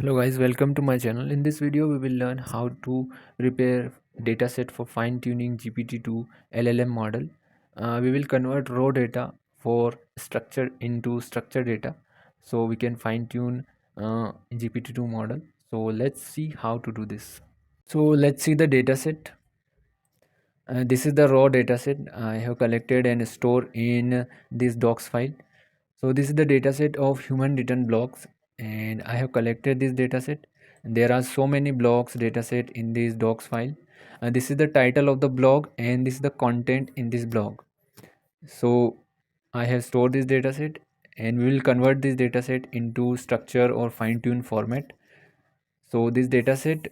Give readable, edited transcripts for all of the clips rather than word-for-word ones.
Hello guys, welcome to my channel. In this video we will learn how to prepare dataset for fine-tuning GPT-2 LLM model. We will convert raw data for structured into structured data so we can fine-tune GPT-2 model. So let's see how to do this. So let's see the dataset. This is the raw dataset I have collected and stored in this docs file. So this is the dataset of human written blocks, and I have collected this dataset. There are so many blocks dataset in this docs file. This is the title of the blog and this is the content in this blog. So I have stored this dataset and we will convert this dataset into structure or fine-tune format. So this dataset,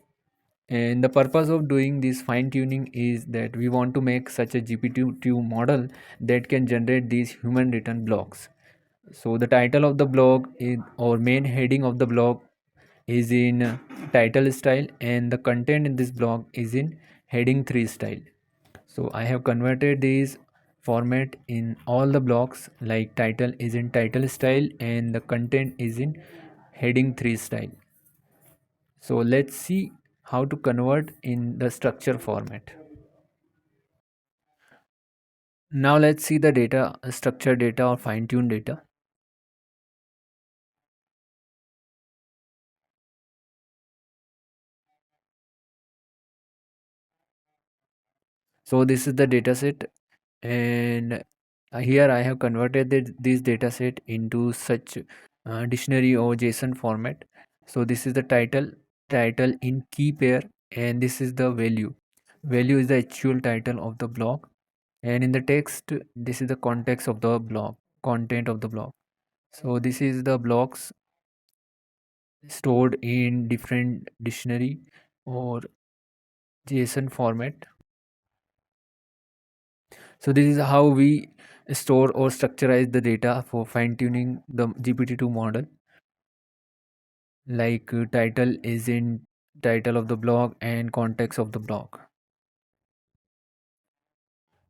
and the purpose of doing this fine tuning is that we want to make such a GPT-2 model that can generate these human written blocks. So the title of the blog is, or main heading of the blog is in title style, and the content in this blog is in heading 3 style. So I have converted these format in all the blocks, like title is in title style and the content is in heading 3 style. So let's see how to convert in the structure format. Now let's see the data, structured data or fine-tuned data. So this is the dataset, and here I have converted this dataset into such dictionary or JSON format. So this is the title in key pair, and this is the value is the actual title of the blog, and in the text this is the context of the blog, content of the blog. So this is the blocks stored in different dictionary or JSON format. So this is how we store or structurize the data for fine tuning the GPT-2 model. Like title is in title of the blog and context of the blog.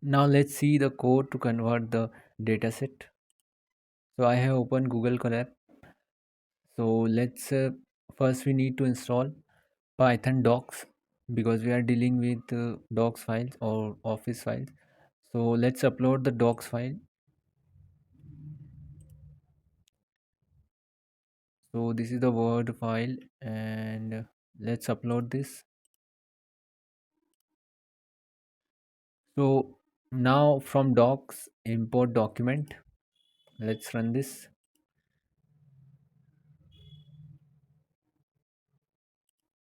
Now let's see the code to convert the dataset. So I have opened Google Colab. So let's first we need to install Python docs because we are dealing with docs files or office files. So let's upload the docs file. So this is the Word file, and let's upload this. So now from docs import document. Let's run this.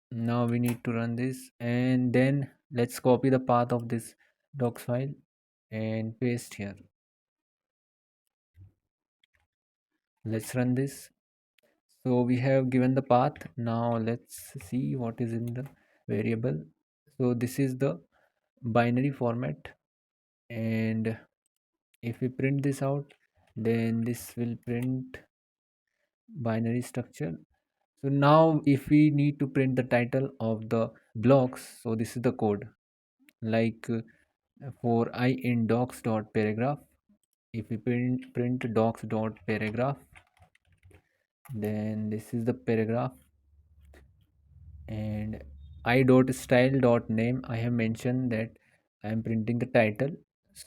Now we need to run this, and then let's copy the path of this docs file and paste here. Let's run this. So we have given the path. Now let's see what is in the variable. So this is the binary format, and if we print this out, then this will print binary structure. So now if we need to print the title of the blocks, so this is the code, like for I in docs dot paragraph. If we print docs dot paragraph, then this is the paragraph, and I dot style dot name, I have mentioned that I am printing the title.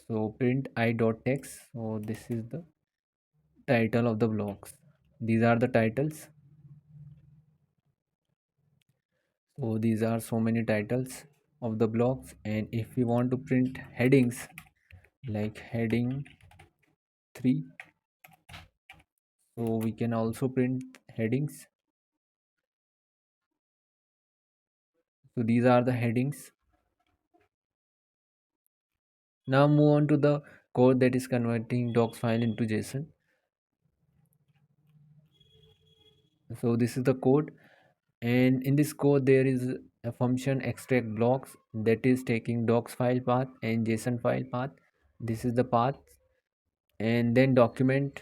So print I dot text. So this is the title of the blocks. These are the titles. So these are so many titles of the blocks, and if we want to print headings like heading 3, so we can also print headings. So these are the headings. Now move on to the code that is converting docs file into JSON. So this is the code, and in this code there is a function extract blocks that is taking docs file path and JSON file path. This is the path, and then document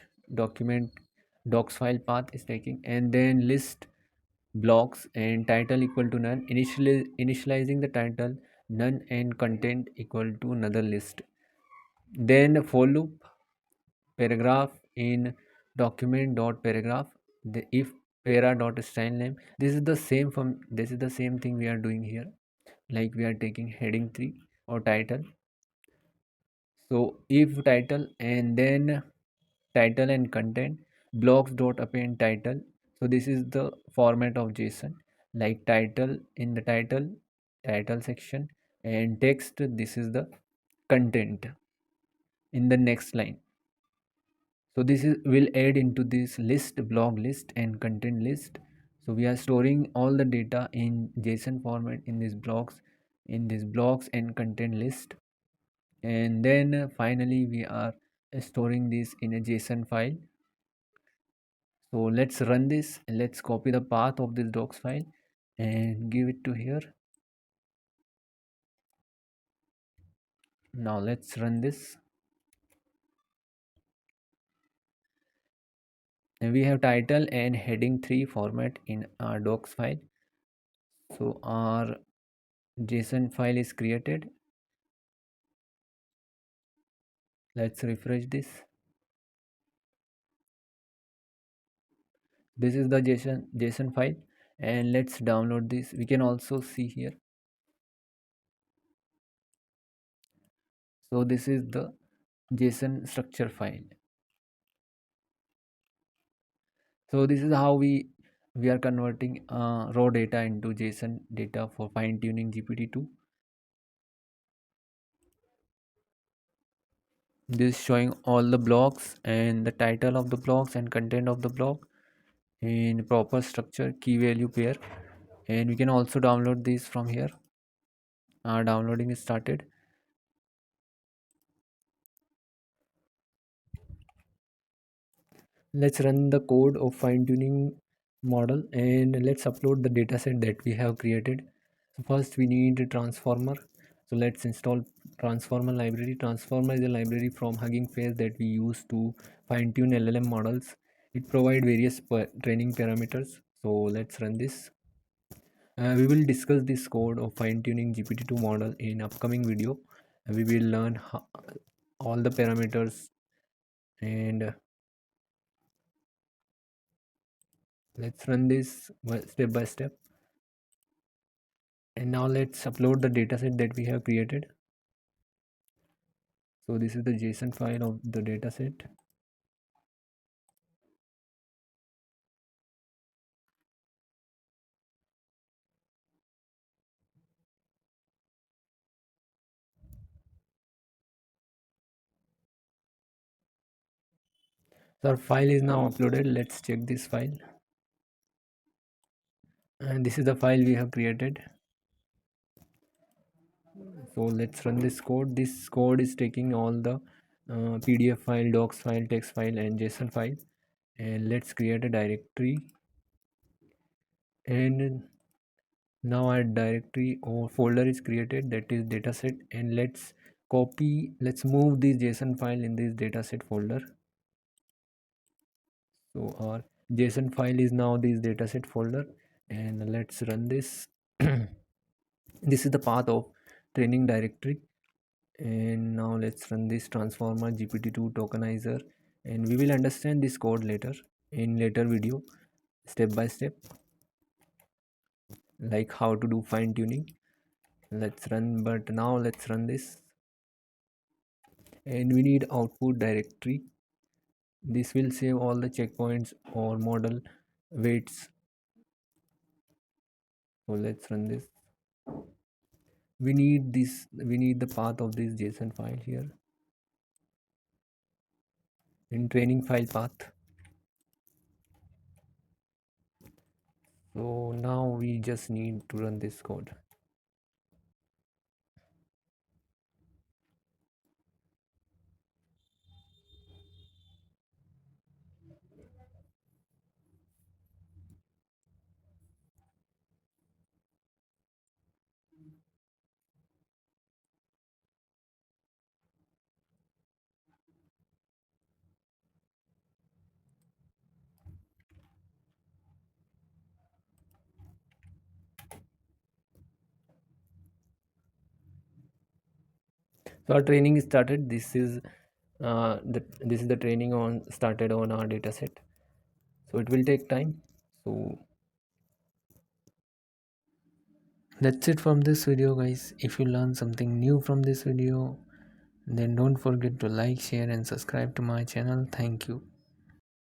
docs file path is taking, and then list blocks and title equal to none, initializing the title none and content equal to another list. Then for loop paragraph in document dot paragraph, if para.style name. This is the same thing we are doing here. Like we are taking heading 3 or title. So if title and then title and content blocks dot append title. So this is the format of JSON. Like title in the title section, and text, this is the content in the next line. So this is will add into this list, blog list and content list. So we are storing all the data in JSON format in these blocks and content list. And then finally we are storing this in a JSON file. So let's run this, and let's copy the path of this docs file and give it to here. Now let's run this, and we have title and heading 3 format in our docs file. So our JSON file is created. Let's refresh this. This is the JSON file, and let's download this. We can also see here. So this is the JSON structure file. So this is how we are converting raw data into JSON data for fine tuning GPT-2. This showing all the blocks and the title of the blocks and content of the block in proper structure key value pair. And we can also download this from here. Downloading is started. Let's run the code of fine tuning model, and let's upload the dataset that we have created. So first we need a transformer. So let's install transformer library. Transformer is a library from Hugging Face that we use to fine tune LLM models. It provides various training parameters. So let's run this. We will discuss this code of fine tuning GPT-2 model in upcoming video. We will learn all the parameters, and let's run this step by step. And now let's upload the dataset that we have created. So this is the JSON file of the dataset. So our file is now uploaded. Let's check this file. And this is the file we have created. So let's run this code. This code is taking all the PDF file, docs file, text file and JSON file. And let's create a directory. And now our directory or folder is created, that is dataset. And let's move this JSON file in this dataset folder. So our JSON file is now this dataset folder, and let's run this. This is the path of training directory. And now let's run this transformer GPT-2 tokenizer, and we will understand this code later in later video, step by step, like how to do fine tuning. Let's run, but now let's run this, and we need output directory. This will save all the checkpoints or model weights. So let's run this. We need the path of this JSON file here in training file path. So now we just need to run this code. So our training is started. This is the training on started on our dataset. So it will take time. So that's it from this video, guys. If you learned something new from this video, then don't forget to like, share and subscribe to my channel. Thank you.